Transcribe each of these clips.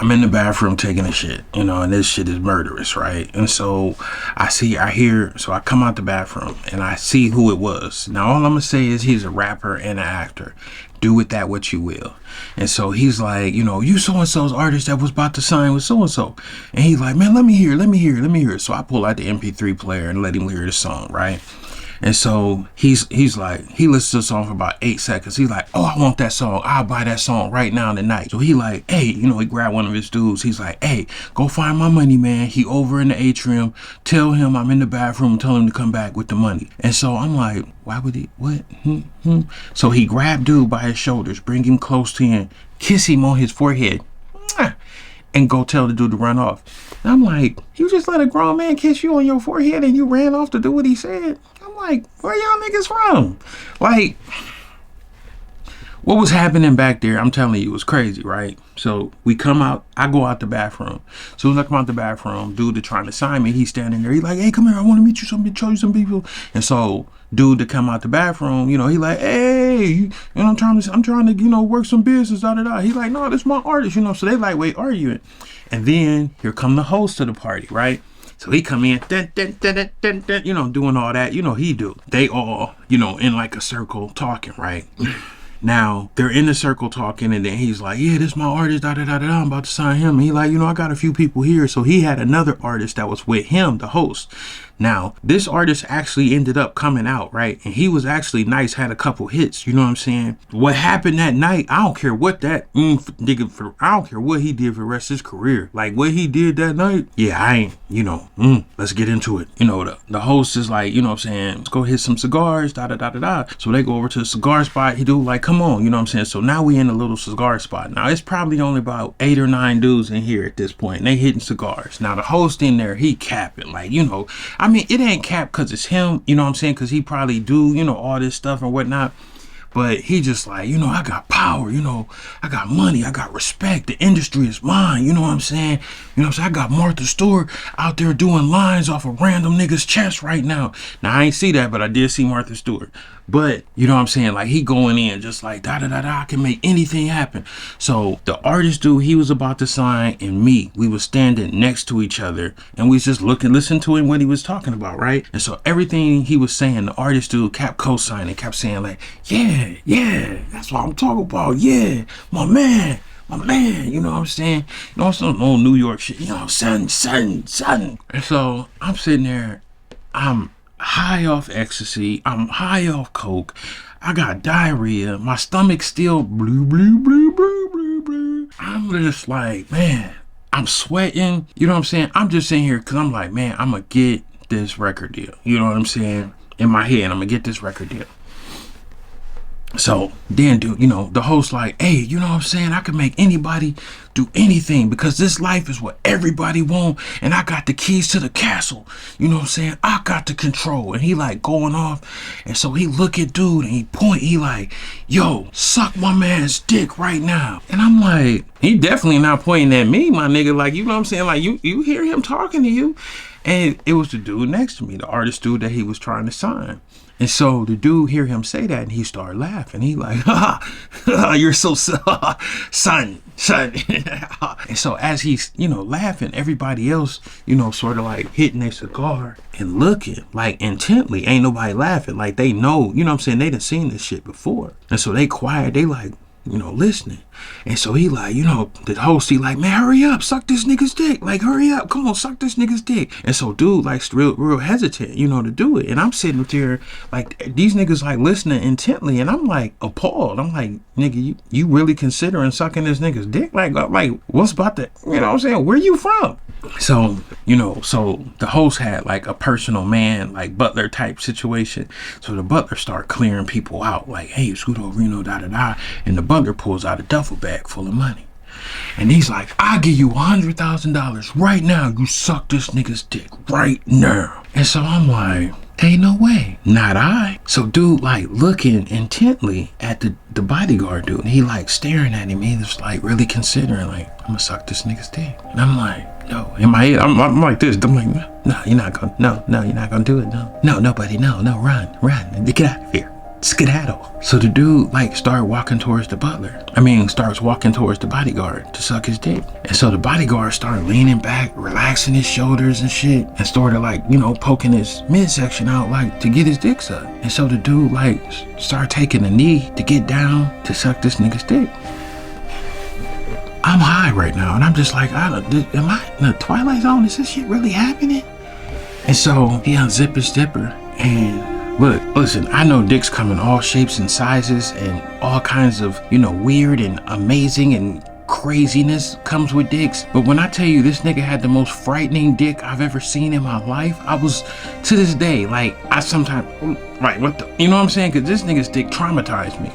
I'm in the bathroom taking a shit, you know, and this shit is murderous, right? And so I hear, so I come out the bathroom and I see who it was. Now, all I'm gonna say is he's a rapper and an actor. Do with that what you will. And so he's like, you know, you so-and-so's artist that was about to sign with so-and-so. And he's like, man, let me hear. So I pull out the MP3 player and let him hear the song, right? And so he's like, he listens to the song for about 8 seconds. He's like, oh, I want that song. I'll buy that song right now tonight. So he like, hey, you know, he grabbed one of his dudes. He's like, hey, go find my money, man. He over in the atrium. Tell him I'm in the bathroom. Tell him to come back with the money. And so I'm like, why would he, what? So he grabbed dude by his shoulders, bring him close to him, kiss him on his forehead, and go tell the dude to run off. And I'm like, you just let a grown man kiss you on your forehead and you ran off to do what he said? I'm like, where y'all niggas from? Like, what was happening back there, I'm telling you, it was crazy, right? So we come out, I go out the bathroom. As soon as I come out the bathroom, dude that trying to sign me, he's standing there. He's like, hey, come here, I want to meet you, show you some people. And so dude that come out the bathroom, you know, he like, hey, you know, I'm trying to, you know, work some business, da. He like, no, this my artist, you know. So they like, wait, arguing. And then here come the host of the party, right? So he come in, you know, doing all that, you know, he do. They all, you know, in like a circle talking, right? Now, they're in the circle talking, and then he's like, yeah, this is my artist, da. I'm about to sign him. And he like, you know, I got a few people here. So he had another artist that was with him, the host. Now, this artist actually ended up coming out, right? And he was actually nice, had a couple hits, you know what I'm saying? What happened that night, I don't care what that nigga, I don't care what he did for the rest of his career. Like, what he did that night, yeah, I ain't, you know, let's get into it. You know, the host is like, you know what I'm saying, let's go hit some cigars, da. So they go over to the cigar spot. He do like, come on, you know what I'm saying? So now we in a little cigar spot. Now, it's probably only about 8 or 9 dudes in here at this point, and they hitting cigars. Now, the host in there, he capping, like, you know, I mean, it ain't cap because it's him, you know what I'm saying? Because he probably do, you know, all this stuff and whatnot. But he just like, you know, I got power, you know, I got money, I got respect. The industry is mine, you know what I'm saying? You know what I'm saying? I got Martha Stewart out there doing lines off a random nigga's chest right now. Now, I ain't see that, but I did see Martha Stewart. But, you know what I'm saying? Like, he going in just like, da, I can make anything happen. So, the artist dude, he was about to sign, and me, we was standing next to each other, and we was just listening to him what he was talking about, right? And so, everything he was saying, the artist dude kept co-signing, kept saying like, yeah, that's what I'm talking about, yeah, my man, you know what I'm saying? You know, some old New York shit, you know, son. And so, I'm sitting there, I'm high off ecstasy, I'm high off coke, I got diarrhea, my stomach's still blue. I'm just like, man, I'm sweating, you know what I'm saying? I'm just sitting here because I'm like, man, I'm gonna get this record deal, you know what I'm saying? In my head, I'm gonna get this record deal. So then, dude, you know, the host like, hey, you know what I'm saying? I can make anybody do anything because this life is what everybody want. And I got the keys to the castle. You know what I'm saying? I got the control. And he like going off. And so he look at dude and he point. He like, yo, suck my man's dick right now. And I'm like, he definitely not pointing at me, my nigga. Like, you know what I'm saying? Like, you hear him talking to you. And it was the dude next to me, the artist dude that he was trying to sign. And so the dude hear him say that and he started laughing. He like, you're so son. And so as he's, you know, laughing, everybody else, you know, sort of like hitting their cigar and looking like intently. Ain't nobody laughing. Like they know, you know what I'm saying? They done seen this shit before. And so they quiet. They like, you know, listening. And so he like, you know, the host, he like, man, hurry up, suck this nigga's dick. Like, hurry up, come on, suck this nigga's dick. And so dude like real hesitant, you know, to do it. And I'm sitting there like, these niggas like listening intently. And I'm like appalled. I'm like, nigga, you really considering sucking this nigga's dick? Like what's about that? You know what I'm saying? Where you from? So, you know, so the host had like a personal man, like butler type situation. So the butler start clearing people out like, hey, scoot over, you know, da. And the butler pulls out a duffel bag full of money. And he's like, I'll give you $100,000 right now. You suck this nigga's dick right now. And so I'm like, ain't no way. Not I. So dude like looking intently at the bodyguard dude. And he like staring at him. He was like really considering like, I'm gonna suck this nigga's dick. And I'm like, no. In my head, I'm like this. I'm like, no, you're not gonna, no, you're not gonna do it. No, nobody, no, run. Get out of here. skedaddle. So the dude like started walking towards the butler. Starts walking towards the bodyguard to suck his dick. And so the bodyguard started leaning back, relaxing his shoulders and shit, and started like, poking his midsection out like to get his dick sucked. And so the dude like started taking a knee to get down to suck this nigga's dick. I'm high right now, and I'm just like, am I in the Twilight Zone? Is this shit really happening? And so he unzipped his zipper, and listen, I know dicks come in all shapes and sizes and all kinds of, weird and amazing and craziness comes with dicks. But when I tell you this nigga had the most frightening dick I've ever seen in my life, I was, to this day, like, I sometimes, like, what the, you know what I'm saying? Because this nigga's dick traumatized me.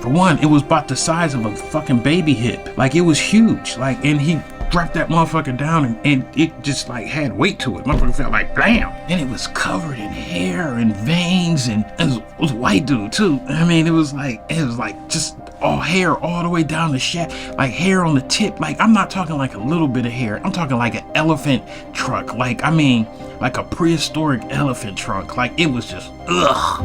For one, it was about the size of a fucking baby hip. Like, it was huge. Like, and he dropped that motherfucker down and it just like had weight to it. Motherfucker felt like bam. And it was covered in hair and veins, and it was a white dude too. It was like just all hair all the way down the shaft, like hair on the tip. Like, I'm not talking like a little bit of hair. I'm talking like an elephant trunk. Like a prehistoric elephant trunk. Like, it was just ugh.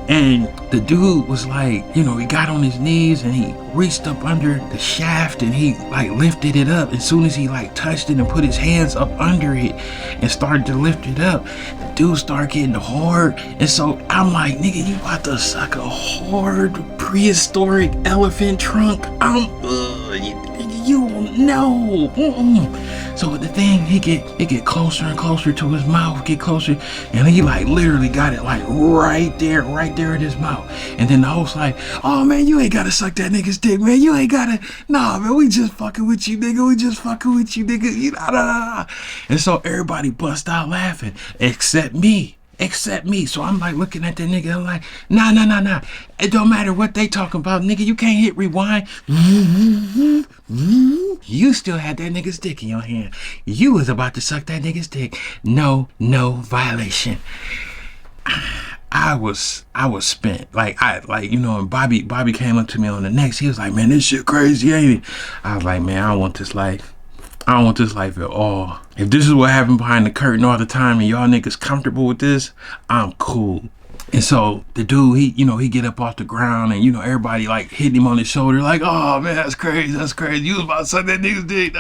And the dude was like, he got on his knees and he reached up under the shaft and he like lifted it up. As soon as he like touched it and put his hands up under it and started to lift it up, the dude started getting hard. And so I'm like, nigga, you about to suck a hard prehistoric elephant trunk? You no. So the thing, he get closer and closer to his mouth, get closer, and he like literally got it like right there in his mouth. And then the host like, oh man, you ain't gotta suck that nigga's dick, man. You ain't gotta, nah man, we just fucking with you, nigga. We just fucking with you, nigga. And so everybody bust out laughing, except me. So I'm like looking at that nigga, I'm like, nah. It don't matter what they talking about, nigga. You can't hit rewind. You still had that nigga's dick in your hand. You was about to suck that nigga's dick. No violation. I was spent. And Bobby came up to me on the next. He was like, man, this shit crazy, ain't it? I was like, man, I don't want this life. I don't want this life at all. If this is what happened behind the curtain all the time and y'all niggas comfortable with this, I'm cool. And so the dude, he get up off the ground and, everybody like hitting him on his shoulder like, oh man, that's crazy. You was about to suck that nigga's dick.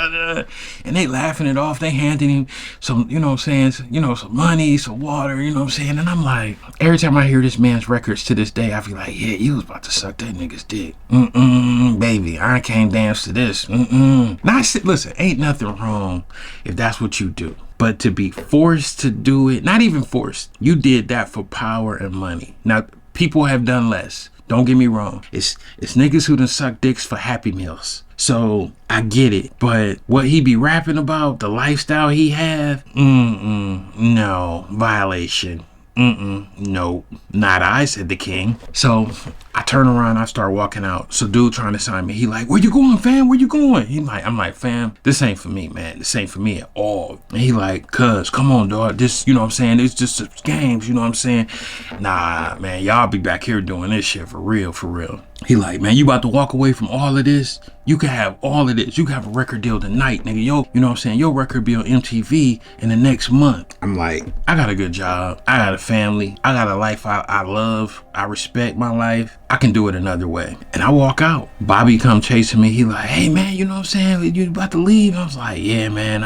And they laughing it off. They handing him some, some money, some water, And I'm like, every time I hear this man's records to this day, I feel like, yeah, you was about to suck that nigga's dick. Baby, I can't dance to this. Now, listen, ain't nothing wrong if that's what you do. But to be forced to do it, not even forced, you did that for power and money. Now, people have done less. Don't get me wrong. It's niggas who done suck dicks for Happy Meals. So I get it. But what he be rapping about, the lifestyle he have, no, violation. No, not I, said the king. So I turn around, I start walking out. So dude trying to sign me, he like, where you going, fam? Where you going? I'm like, fam, this ain't for me, man. This ain't for me at all. And he like, cuz, come on, dog. This, it's just games, Nah, man, y'all be back here doing this shit for real. He like, man, you about to walk away from all of this? You can have all of this. You can have a record deal tonight, nigga. Your record be on MTV in the next month. I'm like, I got a good job. I got a family. I got a life I love. I respect my life. I can do it another way. And I walk out. Bobby come chasing me. He like, hey, man, you about to leave? I was like, yeah, man,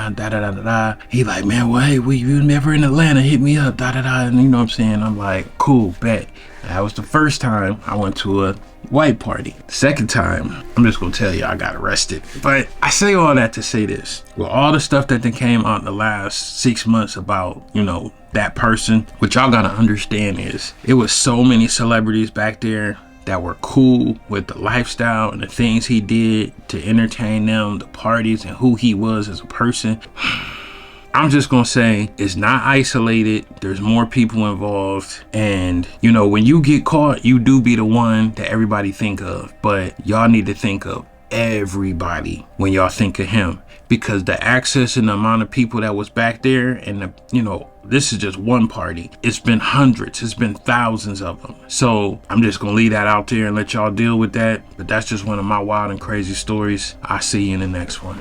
He like, man, well, hey, you never in Atlanta, hit me up, And I'm like, cool, bet. That was the first time I went to a white party. Second time, I'm just gonna tell you I got arrested. But I say all that to say this. With all the stuff that came out in the last 6 months about, that person, what y'all gotta understand is it was so many celebrities back there that were cool with the lifestyle and the things he did to entertain them, the parties, and who he was as a person. I'm just gonna say it's not isolated. There's more people involved, and when you get caught, you do be the one that everybody think of, but y'all need to think of everybody when y'all think of him, because the access and the amount of people that was back there, and this is just one party. It's been hundreds, it's been thousands of them. So I'm just gonna leave that out there and let y'all deal with that. But that's just one of my wild and crazy stories. I'll see you in the next one.